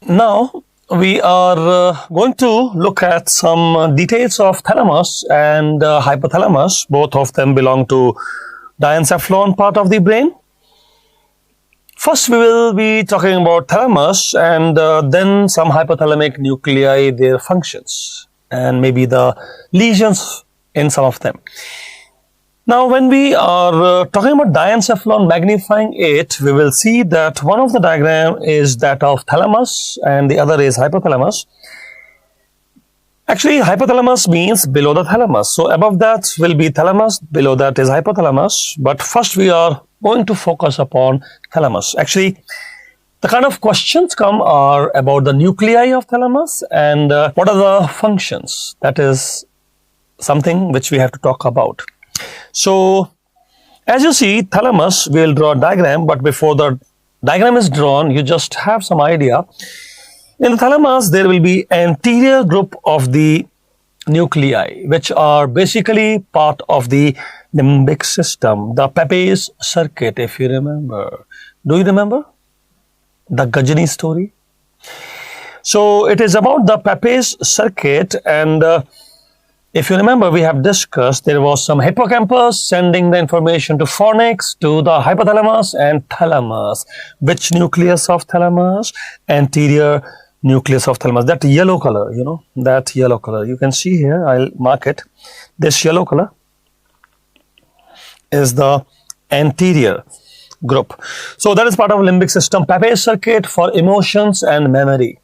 Now we are going to look at some details of thalamus and hypothalamus. Both of them belong to diencephalon part of the brain. First, we will be talking about thalamus and then some hypothalamic nuclei, their functions, and maybe the lesions in some of them. Now, when we are talking about diencephalon, magnifying it, we will see that one of the diagram is that of thalamus and the other is hypothalamus. Actually, hypothalamus means below the thalamus. So, above that will be thalamus, below that is hypothalamus. But first, we are going to focus upon thalamus. Actually, the kind of questions come are about the nuclei of thalamus and what are the functions. That is something which we have to talk about. So, as you see, thalamus, we will draw a diagram, but before the diagram is drawn, you just have some idea. In the thalamus, there will be anterior group of the nuclei, which are basically part of the limbic system, the Papez circuit, if you remember. Do you remember the Gajini story? So, it is about the Papez circuit, and if you remember, we have discussed there was some hippocampus sending the information to fornix, to the hypothalamus and thalamus. Which nucleus of thalamus? Anterior nucleus of thalamus. That yellow color, you know, that yellow color. You can see here, I'll mark it. This yellow color is the anterior group. So that is part of limbic system, Papez circuit for emotions and memory.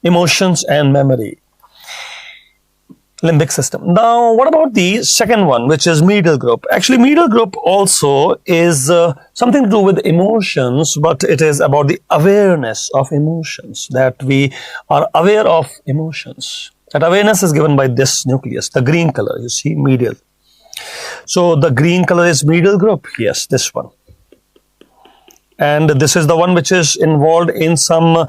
Emotions and memory. Limbic system. Now, what about the second one, which is medial group? Actually, medial group also is something to do with emotions, but it is about the awareness of emotions, that we are aware of emotions. That awareness is given by this nucleus, the green color, you see, medial. So, the green color is medial group. Yes, this one. And this is the one which is involved in some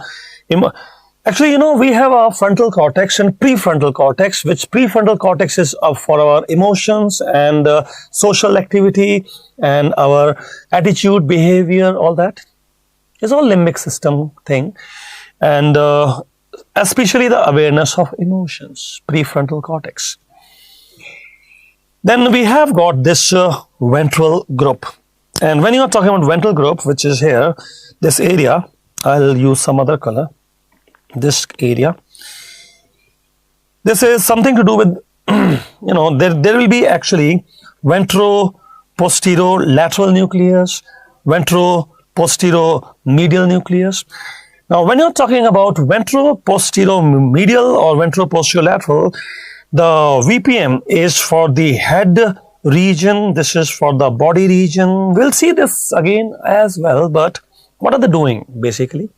actually, you know, we have a frontal cortex and prefrontal cortex, which prefrontal cortex is for our emotions and social activity and our attitude, behavior, all that. It's all limbic system thing. And especially the awareness of emotions, prefrontal cortex. Then we have got this ventral group. And when you are talking about ventral group, which is here, this area, I'll use some other color. This area, this is something to do with you know, there will be actually ventro-posterior-lateral nucleus, ventro-posterior-medial nucleus. Now, when you're talking about ventro-posterior-medial or ventro-posterior-lateral, the VPM is for the head region, this is for the body region. We'll see this again as well, but what are they doing basically?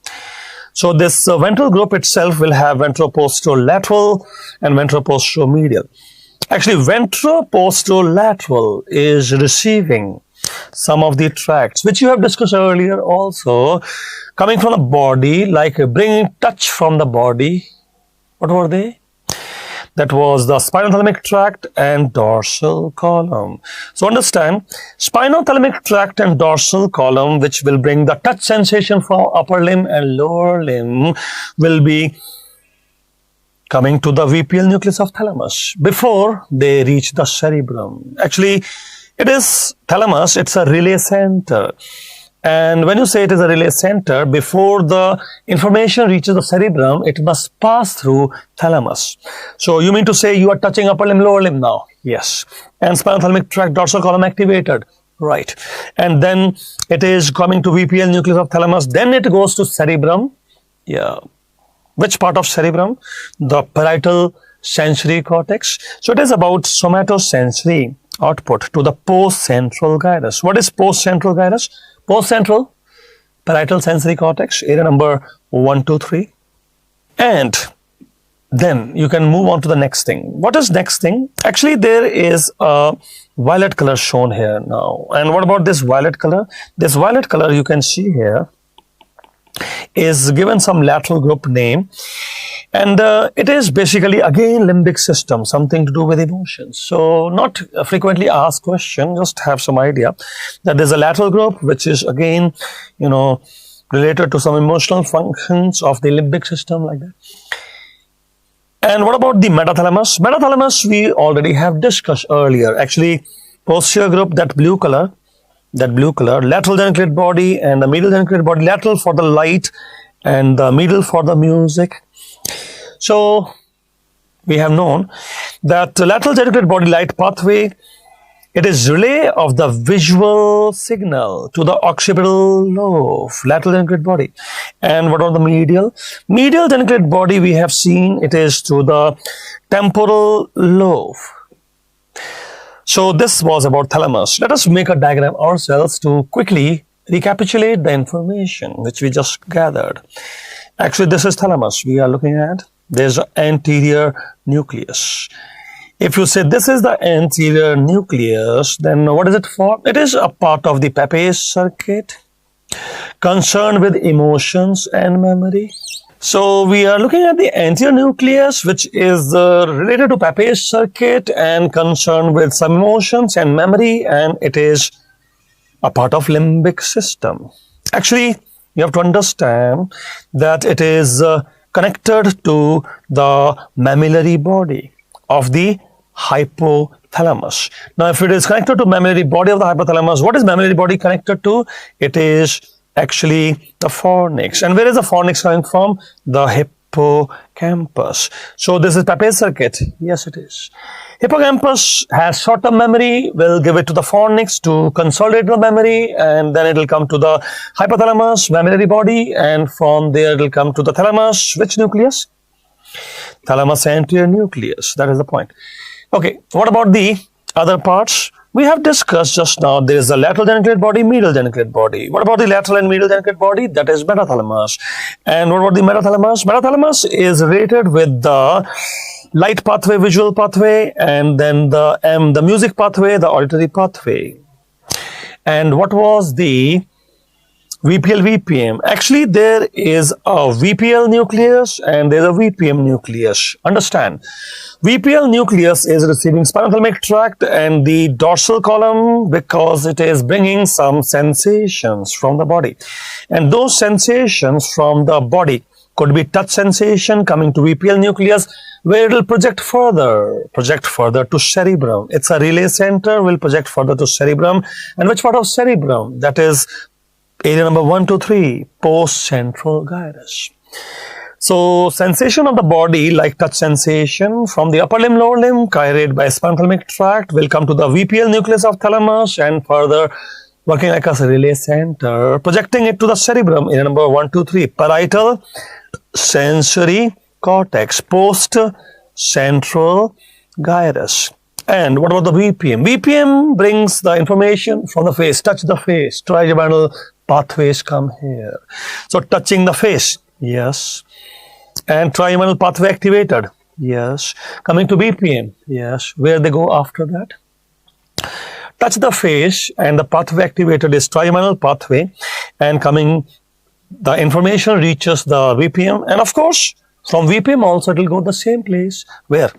So, this ventral group itself will have ventro-posterior-lateral and ventro-posterior-medial. Actually, ventro-posterior-lateral is receiving some of the tracts, which you have discussed earlier also, coming from the body, like bringing touch from the body. What were they? That was the spinothalamic tract and dorsal column. So understand, spinothalamic tract and dorsal column, which will bring the touch sensation from upper limb and lower limb, will be coming to the VPL nucleus of thalamus before they reach the cerebrum. Actually, it is thalamus, it's a relay center. And when you say it is a relay center, before the information reaches the cerebrum, it must pass through thalamus. So, you mean to say you are touching upper limb, lower limb now? Yes. And spinothalamic tract, dorsal column activated. Right. And then it is coming to VPL nucleus of thalamus. Then it goes to cerebrum. Yeah. Which part of cerebrum? The parietal sensory cortex. So, it is about somatosensory output to the postcentral gyrus. What is postcentral gyrus? Postcentral parietal sensory cortex, area number 1, 2, 3. And then you can move on to the next thing. What is next thing? Actually, there is a violet color shown here now. And what about this violet color? This violet color you can see here is given some lateral group name, and it is basically again limbic system, something to do with emotions. So not a frequently asked question, just have some idea that there's a lateral group which is again, you know, related to some emotional functions of the limbic system, like that. And what about the metathalamus? Metathalamus we already have discussed earlier. Actually, posterior group, that blue color, lateral geniculate body and the medial geniculate body, lateral for the light and the medial for the music. So we have known that the lateral geniculate body light pathway, it is relay of the visual signal to the occipital lobe, lateral geniculate body. And what about the medial? Medial geniculate body we have seen it is to the temporal lobe. So this was about thalamus. Let us make a diagram ourselves to quickly recapitulate the information which we just gathered. Actually, this is thalamus we are looking at. There's an anterior nucleus. If you say this is the anterior nucleus, then what is it for? It is a part of the Papez circuit concerned with emotions and memory. So we are looking at the anterior nucleus, which is related to Papez circuit and concerned with some emotions and memory, and it is a part of limbic system. Actually, you have to understand that it is connected to the mammillary body of the hypothalamus. Now, if it is connected to mammillary body of the hypothalamus, what is mammillary body connected to? It is actually the fornix. And where is the fornix coming from? The hippocampus. So this is Papez circuit. Yes, it is. Hippocampus has short-term memory, will give it to the fornix to consolidate the memory, and then it will come to the hypothalamus, mammillary body, and from there it will come to the thalamus. Which nucleus? Thalamus anterior nucleus. That is the point. Okay, what about the other parts? We have discussed just now, there is the lateral geniculate body, medial geniculate body. What about the lateral and medial geniculate body? That is metathalamus. And what about the metathalamus? Metathalamus is related with the light pathway, visual pathway, and then the music pathway, the auditory pathway. And what was the VPL, VPM? Actually, there is a VPL nucleus and there is a VPM nucleus. Understand, VPL nucleus is receiving spinothalamic tract and the dorsal column because it is bringing some sensations from the body. And those sensations from the body could be touch sensation coming to VPL nucleus, where it will project further to cerebrum. It's a relay center, will project further to cerebrum. And which part of cerebrum? That is area number 1 to 3, post-central gyrus. So sensation of the body like touch sensation from the upper limb, lower limb, carried by spinothalamic tract, will come to the VPL nucleus of thalamus and further working like a relay center, projecting it to the cerebrum, area number 1 to 3, parietal sensory cortex, post-central gyrus. And what about the VPM? VPM brings the information from the face, touch the face, trigeminal pathways come here. So touching the face, yes. And trigeminal pathway activated, yes. Coming to VPM, yes. Where they go after that? Touch the face and the pathway activated is trigeminal pathway, and coming, the information reaches the VPM, and of course, from VPM also it will go the same place. Where?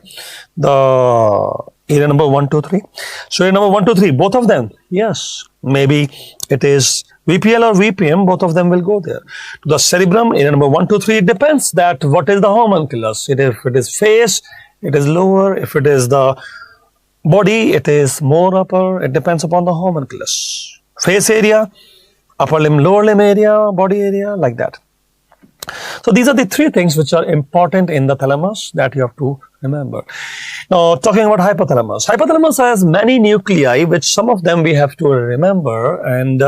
The area number 1, 2, 3. So area number 1, 2, 3, both of them, yes. Maybe it is VPL or VPM, both of them will go there. To the cerebrum, area number 1, 2, 3, it depends that what is the homunculus. If it is face, it is lower. If it is the body, it is more upper. It depends upon the homunculus. Face area, upper limb, lower limb area, body area, like that. So these are the 3 things which are important in the thalamus that you have to remember. Now, talking about hypothalamus. Hypothalamus has many nuclei, which some of them we have to remember, and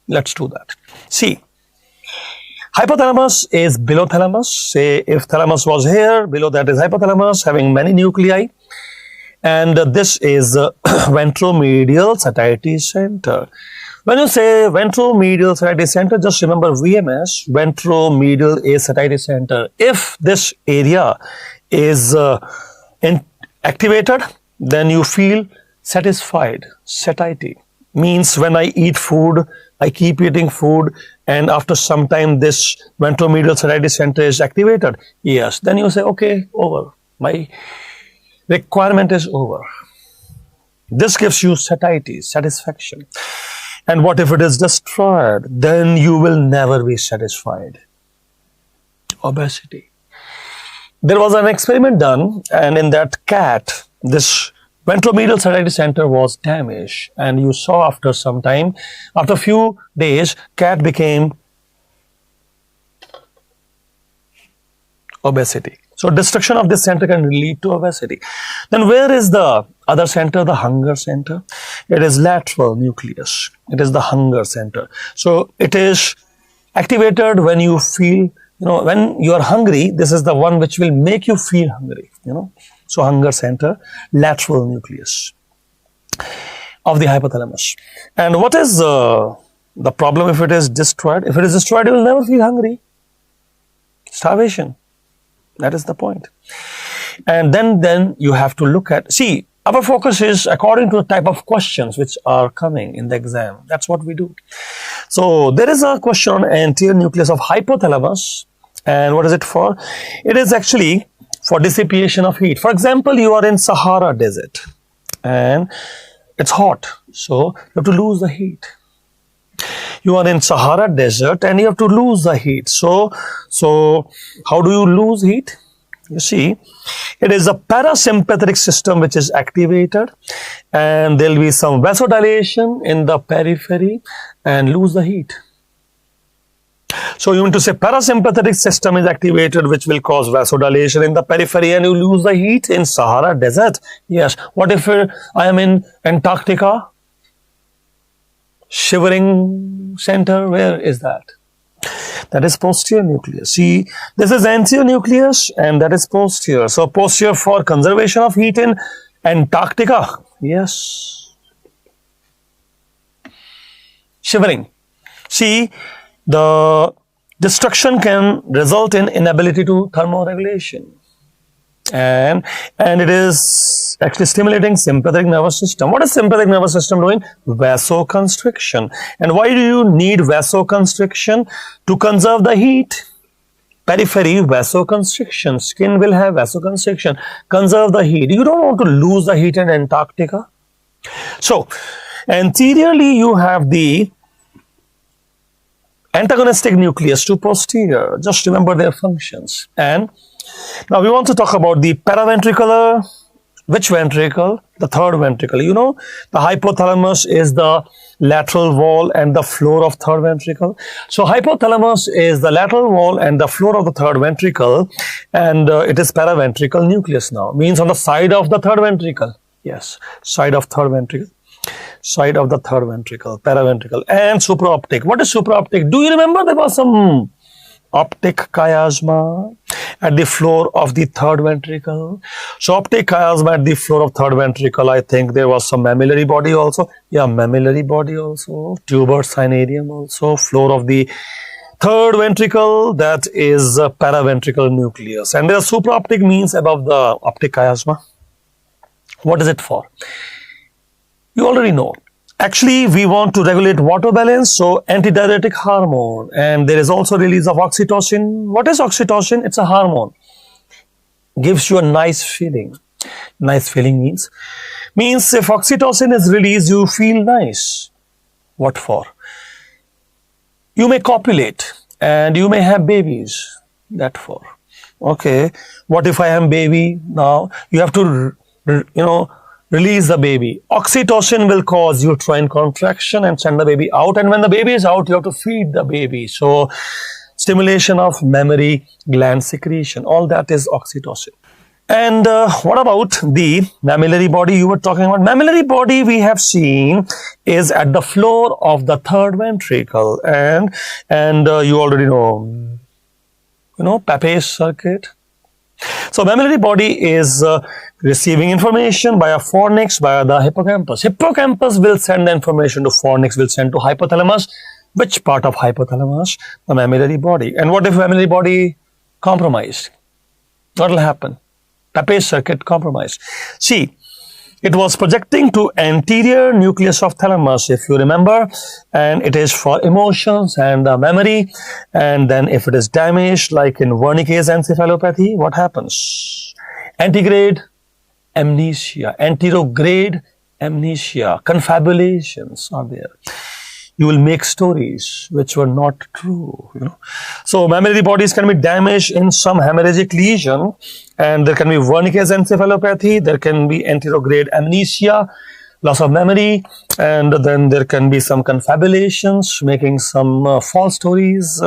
let's do that. See, hypothalamus is below thalamus. Say if thalamus was here, below that is hypothalamus, having many nuclei. And this is ventromedial satiety center. When you say ventromedial satiety center, just remember VMS, ventromedial is satiety center. If this area is activated, then you feel satisfied. Satiety means when I eat food, I keep eating food, and after some time this ventromedial satiety center is activated. Yes, then you say, okay, over. My requirement is over. This gives you satiety, satisfaction. And what if it is destroyed? Then you will never be satisfied. Obesity. There was an experiment done, and in that cat, this ventromedial satiety center was damaged, and you saw after some time, after a few days, cat became obesity. So destruction of this center can lead to obesity. Then where is the other center, the hunger center? It is lateral nucleus. It is the hunger center. So it is activated when you feel, when you are hungry. This is the one which will make you feel hungry, So hunger center, lateral nucleus of the hypothalamus. And what is the problem if it is destroyed? If it is destroyed, you will never feel hungry. Starvation. That is the point. And then you have to look at, see, our focus is according to the type of questions which are coming in the exam. That's what we do. So there is a question on anterior nucleus of hypothalamus. And what is it for? It is actually for dissipation of heat. For example, you are in Sahara Desert and it's hot. So you have to lose the heat. You are in Sahara Desert and you have to lose the heat. So how do you lose heat? You see, it is a parasympathetic system which is activated, and there will be some vasodilation in the periphery and lose the heat. So you want to say parasympathetic system is activated, which will cause vasodilation in the periphery, and you lose the heat in Sahara Desert. Yes. What if I am in Antarctica? Shivering center, where is that? That is posterior nucleus. See, this is anterior nucleus and that is posterior. So posterior for conservation of heat in Antarctica. Yes. Shivering. See, the destruction can result in inability to thermoregulation. And it is actually stimulating sympathetic nervous system. What is sympathetic nervous system doing? Vasoconstriction. And why do you need vasoconstriction? To conserve the heat. Periphery, vasoconstriction. Skin will have vasoconstriction. Conserve the heat. You don't want to lose the heat in Antarctica. So, anteriorly you have the antagonistic nucleus to posterior. Just remember their functions. And now we want to talk about the paraventricular. Which ventricle? The third ventricle. You know, the hypothalamus is the lateral wall and the floor of third ventricle. So hypothalamus is the lateral wall and the floor of the third ventricle, and it is paraventricle nucleus now. Means on the side of the third ventricle. Yes, side of third ventricle. Side of the third ventricle, paraventricle. And supraoptic. What is supraoptic? Do you remember there was some optic chiasma at the floor of the third ventricle? So optic chiasma at the floor of third ventricle. I think there was some mammillary body also. Yeah, mammillary body also. Tuber cinereum also. Floor of the third ventricle, that is paraventricle nucleus. And there supraoptic means above the optic chiasma. What is it for? You already know. Actually, we want to regulate water balance, so antidiuretic hormone, and there is also release of oxytocin. What is oxytocin? It's a hormone. Gives you a nice feeling. Nice feeling means if oxytocin is released, you feel nice. What for? You may copulate and you may have babies. That for. Okay. What if I am baby now? You have to, release the baby. Oxytocin will cause uterine contraction and send the baby out. And when the baby is out, you have to feed the baby. So, stimulation of mammary gland secretion. All that is oxytocin. And what about the mammillary body you were talking about? Mammillary body we have seen is at the floor of the third ventricle. And you already know, Pape's circuit. So mammillary body is receiving information by a fornix, by the hippocampus. Hippocampus will send the information to fornix, will send to hypothalamus. Which part of hypothalamus? The mammillary body. And what if mammillary body compromised? What will happen? Pape's circuit compromised. See, it was projecting to anterior nucleus of thalamus, if you remember, and it is for emotions and memory. And then if it is damaged, like in Wernicke's encephalopathy, what happens? Antegrade amnesia, anterograde amnesia, confabulations are there. you will make stories which were not true, So mammillary bodies can be damaged in some hemorrhagic lesion, and there can be Wernicke's encephalopathy, there can be anterograde amnesia, loss of memory, and then there can be some confabulations, making some false stories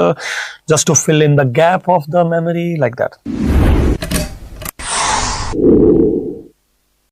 just to fill in the gap of the memory, like that.